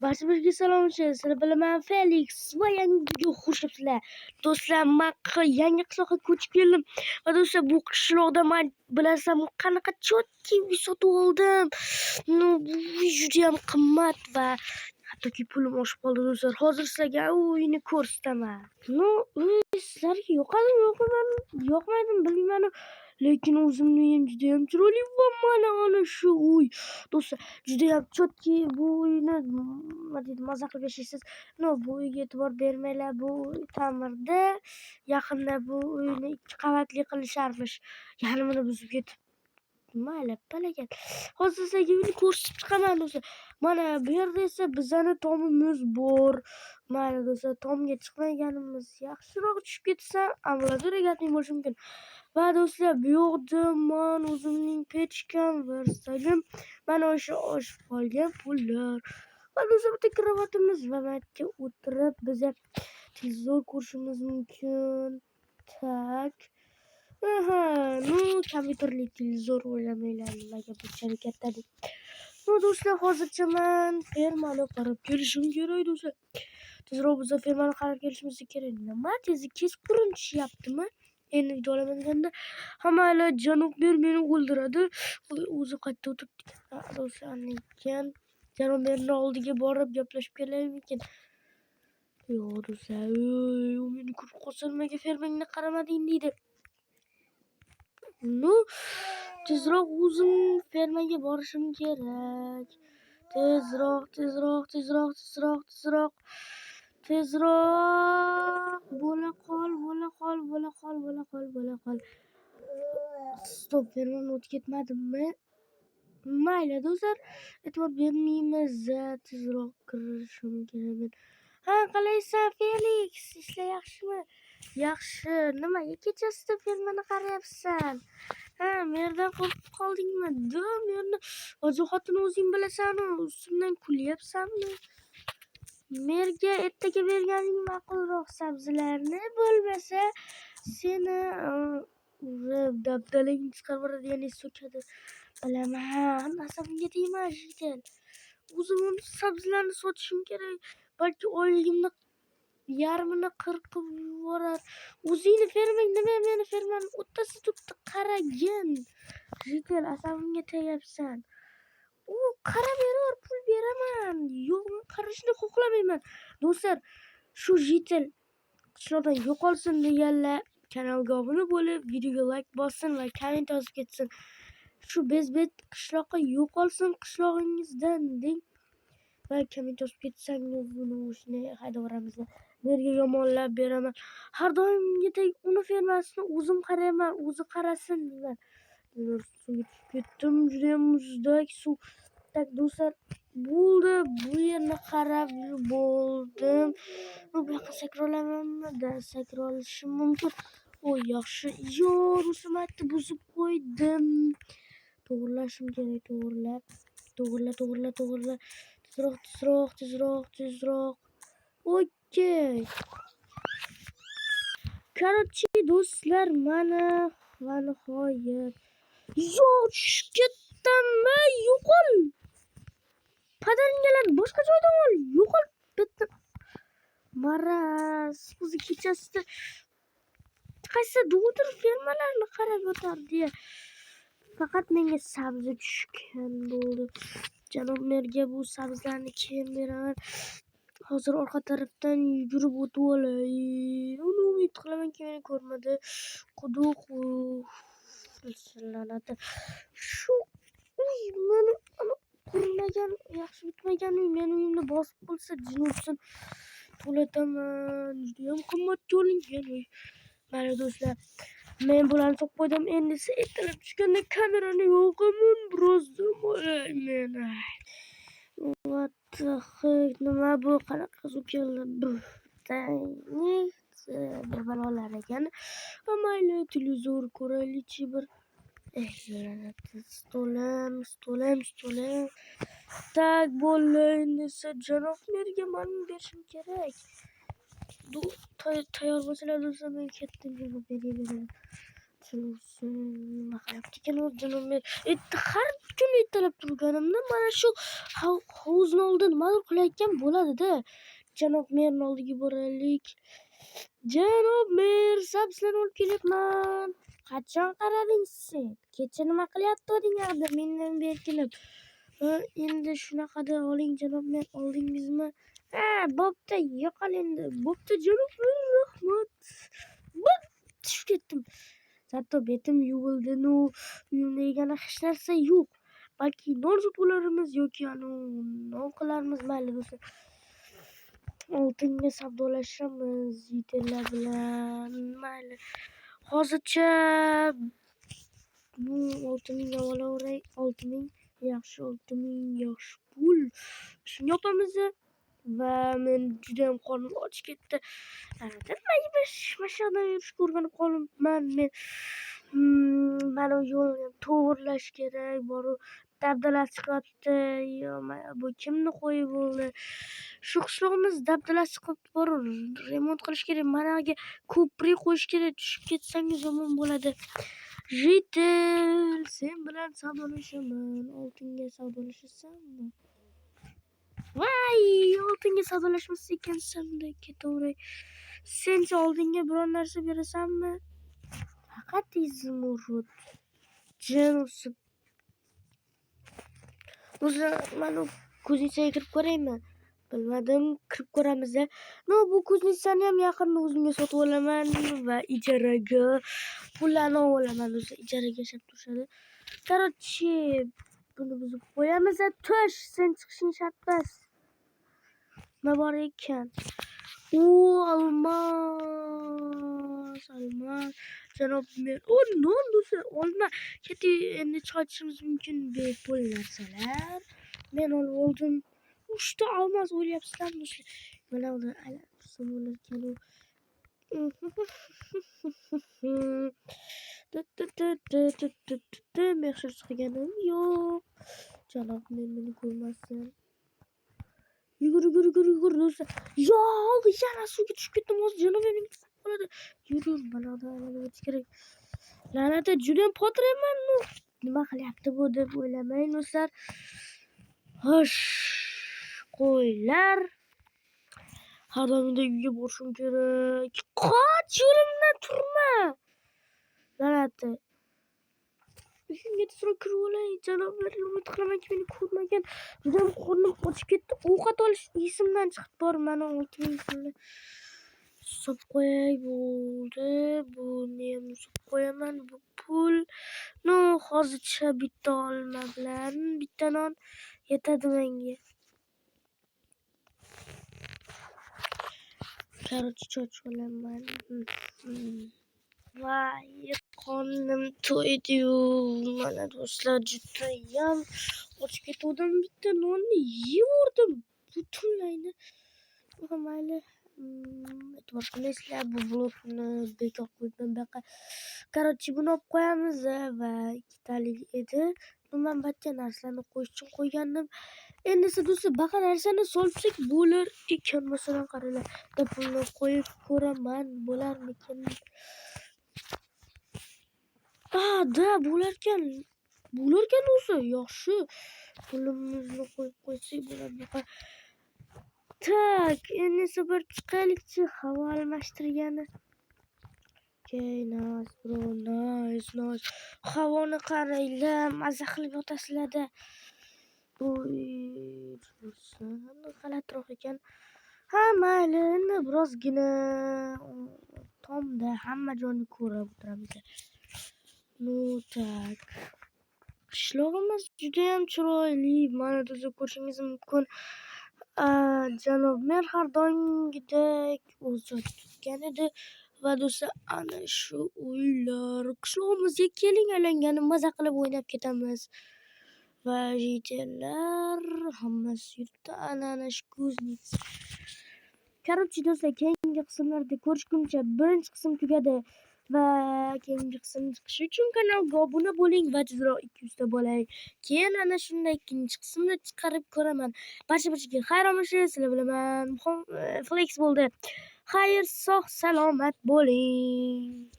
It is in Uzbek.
Barchamizga salom olsun. Sizlar bilan men Felix va yangi video xush kelibsizlar. Do'stlar, men yangi qishloqqa ko'chib keldim. Va do'stlar, bu qishloqda men bilasizlar qanaqa chotki uy sotib oldim. Bu uy juda ham qimmat va hattoki pulim oshib qoldi do'stlar. Hozir sizlarga uyni ko'rsataman. Uy sizlarga yoqmaydimi bilmayman. Lekin o'zimni uyim juda ham chiroyli va mana ana shu uy. Do'stlar, juda ham chotki bu uyni maza qilib yashaysiz. Bu uyga e'tibor bermanglar. Bu uy ta'mirda. Yaqinda bu uyni 2 qavatli qilisharmish. Yarmini buzib ketib. Mayli, palakat. Hozir sizlarga uyni ko'rsatib chiqaman do'stlar. Mana bu yerda esa bizning tomimiz bor. Mayli do'stlar, tomga chiqmaganimiz yaxshiroq tushib ketsa, ambulatör egatning bo'lishi mumkin. Va do'stlar, bu yoqda men o'zimning pechkam, versagim, mana o'sha oshib qolgan pullar. Va do'stlar, bitta kravatimiz va matga o'tirib biz televizor ko'rishimiz mumkin. Tak. Kompyuterli televizor o'ylamanglar, nimaga bunchalik katta deb. Do'stlar, hozircha men fermani qarab kelishim kerak do'stlar. Tezroq biz fermani qarab kelishimiz kerak. Nima tezi kesib qurinishyaptimi? Endi video olamaganda hammalar janob mer meni o'ldiradi. O'zi qayerda o'tiribdi? Do'stlar, lekin janob merning oldiga borib gaplashib kelaymikin? Yo'q do'stlar, u meni ko'rib qolsa nimaga fermangni qaramading deydi. Tezroq o'zim fermaga borishim kerak. Tezroq. Bo'la qol. Stop, fermam o'tib ketmadimmi? Mayli do'stlar, e'tibor bermaymiz. Tezroq kirishim kerak. Qalaysan Felix? Ishlar yaxshimi? Yaxshi. Nimaga kechasida fermani qarayapsan? Mendan qo'rqib qoldingmi? Meni vajohatini o'zing bilasan-ku, ustimdan kulyapsanmi? Merga ertaga berganing ma'qulroq sabzilarni, bo'lmasa seni dabdalangni chiqarib yuboradigan so'kadi. Bilaman, asabimga tegma jitel. O'zim sabzilarni sotishim kerak. Balki oyligimni yarmini qirqib yuborar. O'zingni fermang, nima meni fermani o'ttasi tutdi qaragin. Jitel, asabimga tegyapsan. Qaraver, pul beraman. Yo'q, qarashni xohlamayman. Do'stlar, shu jitel qishloqdan yo'qolsin deganlar kanalga obuna bo'lib, videoga like bossin va komment yozib ketsin. Shu bezbet qishloqqa yo'qolsin qishlog'ingizdan deng. Va komment yozib ketsangiz, buni o'shni haydaveramiz. Merga yomonlab beraman. Har doimgidek uni fermasini o'zim qarayman, o'zi qarasin deyman. Suvga tushib ketdim, juda ham muzdak suv. Tak do'stlar, bo'ldi, bu yerni qarab bo'ldim. Bu yoqqa sakrolamanmi? Sakrolishim mumkin. Yaxshi. Yo'q, rusumni buzib qo'ydim. To'g'rilashim kerak, to'g'rila. Tezroq. Okey. Короче, do'stlar, mana va nihoyat. Yo'q, tushib ketdimmi? Yo'qol. Padaringlar boshqa joydan ol. Yo'qol. Bitta maraz. O'zi kechasida qaysi doktor fermalarni qarab o'tardi. Faqat menga sabzi tushgan bo'ldi. Janob merga bu sabzlarni kim beraman? Hozir orqa tarafdan yugurib o'tib olay. Uni umid qilamanki meni ko'rmadi. Quduq lanati. Shu uy meni qurilmagan, yaxshi bitmagan uy meni uyimni bosib qo'ysa, jin ursin. To'lataman. Juda ham qimmatga olingan uy. Mana do'stlar, men bularni topib qo'ydim. Endi esa ertalab tushganda kamerani yoqaman, birozdan olayman. What the heck, nima bu? Qanaqa suv keldi? Bir balolar ekan. Mayli, televizor ko'raylikchi bir. Stolim. Tak bo'ldi. Endi esa janob merga men berishim kerak. Tayyor bo'lsalar do'stlar, men ketdim, janob merga beraman. nima qilyapti ekan o'zi janob mer? Har kun ertalab turganimda mana shu hovuzning oldida nimadir qilayotgan bo'ladi-da. Janob merning oldiga boraylik. Janob mer, sabzini olib kelyapman. Qachon qarading sen? Kecha nima qilyapti odinglarda mendan beri kelib? Endi shunaqada oling janob mer, oldingizmi? Bo'pti, yo'qol endi. Bo'pti janob mer, rahmat. Tushib ketdim. Zato betim yuvildi. Uyimda yegani hech narsa yo'q. Balki non sotib yoki non qilarmiz, mayli do'stlar. Oltinga savdolashamiz yigitlar bilan, mayli. Hozircha bu 6,000 ga olaveray. 6,000 yaxshi, 6,000 yaxshi pul. Shuni yopamiz va men juda ham qornim och ketdi. Nima yeyish, mashaqdan yurishga o'rganib qolibman men. Mana yo'lni to'g'irlash kerak, boru dabdalasi chiqyapti. Bu kimni qo'yi bo'ldi? Shu qishlog'imiz dabdalasi chiqyapti, boru remont qilish kerak. Managa ko'prik qo'yish kerak. Tushib ketsangiz yomon bo'ladi. Jitel, sen bilan savdolashaman. Oltinga savdolashasanmi? Voy, oltinga savdolashmas ekansan-da, ketaveray. Senchi oldinga biror narsa berasanmi? Faqat izmurud. Jinusib. O'zi, mana kuznisaga kirib ko'raymi? Bilmadim, kirib ko'ramiz-da. Bu kuznisani ham yaqinda o'zimga sotib olaman va ijaraga pullarni olaman. O'zi ijaraga yashab turishadi. Короче, buni buzib qo'yamiz. Tush, sen chiqishing shart emas. Nima bor ekan? Olmos. Janob mer. Non do'stlar, olma. Keti endi chiqarishimiz mumkin bepul narsalar. Men olib oldim. 3 ta olmos o'ylayapsizlarmi do'stlar? Mana uni aylantirsam bo'larkan u. Mehshir chiqganim yo'q. Janob men meni ko'rmasin. Yugur do'stlar. Yo'q, yana suvga tushib ketdim. Hozir janob meni qoladi. Yur, balada o'tish kerak. La'nata, juda ham potirayman. Nima qilyapti bu deb o'ylamang do'stlar. Xo'sh, qo'ylar. Har doimda uyga borishim kerak. Qoch, yo'limdan turma. La'nata. Uyimga tezroq kirib olay. Janoblar umid qilamanki meni ko'rmagan. Juda ham qornim ochib ketdi. Ovqat olish esimdan chiqib bor. Mana 6,000 pulni hisob qo'yay bo'ldi. Buni ham hisob qo'yaman. Bu pul. Hozircha bitta olma bilan bitta non yetadi menga. Короче, cho'chib olaman. Voy, qornim to'ydi-yu. Mana do'stlar, judayam ochib ketdim. Bitta nonni yevordim butunlayni. Mayli. E'tibor qilasizlar, bu blokni bekor qo'ydim buyoqqa. Короче, buni olib qo'yamiz va ikkitalik edi. Men barcha narsalarni qo'yish uchun qo'ygandim. Endi esa do'stlar, baqa narsani solsak bo'lar ekan. Masalan, qaranglar, pulni qo'yib ko'raman, bo'larmikin? Da, bo'larkan. Bo'larkan o'zi, yaxshi. Pulimizni qo'yib qo'ysak bo'ladi. Tak, endi esa bir chiqaylikchi, havo almashtirgani. Okay, nice bro, nice. Havoni qaranglar, maza qilib yotasizlar-da. G'alatiroq ekan. Mayli, endi birozgina tomda hamma joyni ko'rib o'tiramiz. Tak. Qishlog'imiz juda ham chiroyli. Mana do'stlar, ko'rishingiz mumkin. Janob mer har doimgidek o'z joyiga tutgan edi. Va do'stlar, ana shu uylar qishlog'imizga keling, aylangani maza qilib o'ynab ketamiz. Va jitellar hammasi yuribdi. Ana shu kuznitsa. Короче, do'stlar, keyingi qismlarda ko'rishguncha birinchi qism tugadi. Va keyingi qism chiqishi uchun kanalga obuna bo'ling va tezroq 200 ta bo'lay. Keyin ana shunday ikkinchi qismni chiqarib ko'raman. Barcha xayr olishingiz sizlar bilan Flex bo'ldi. Xayr, sog' salomat bo'ling.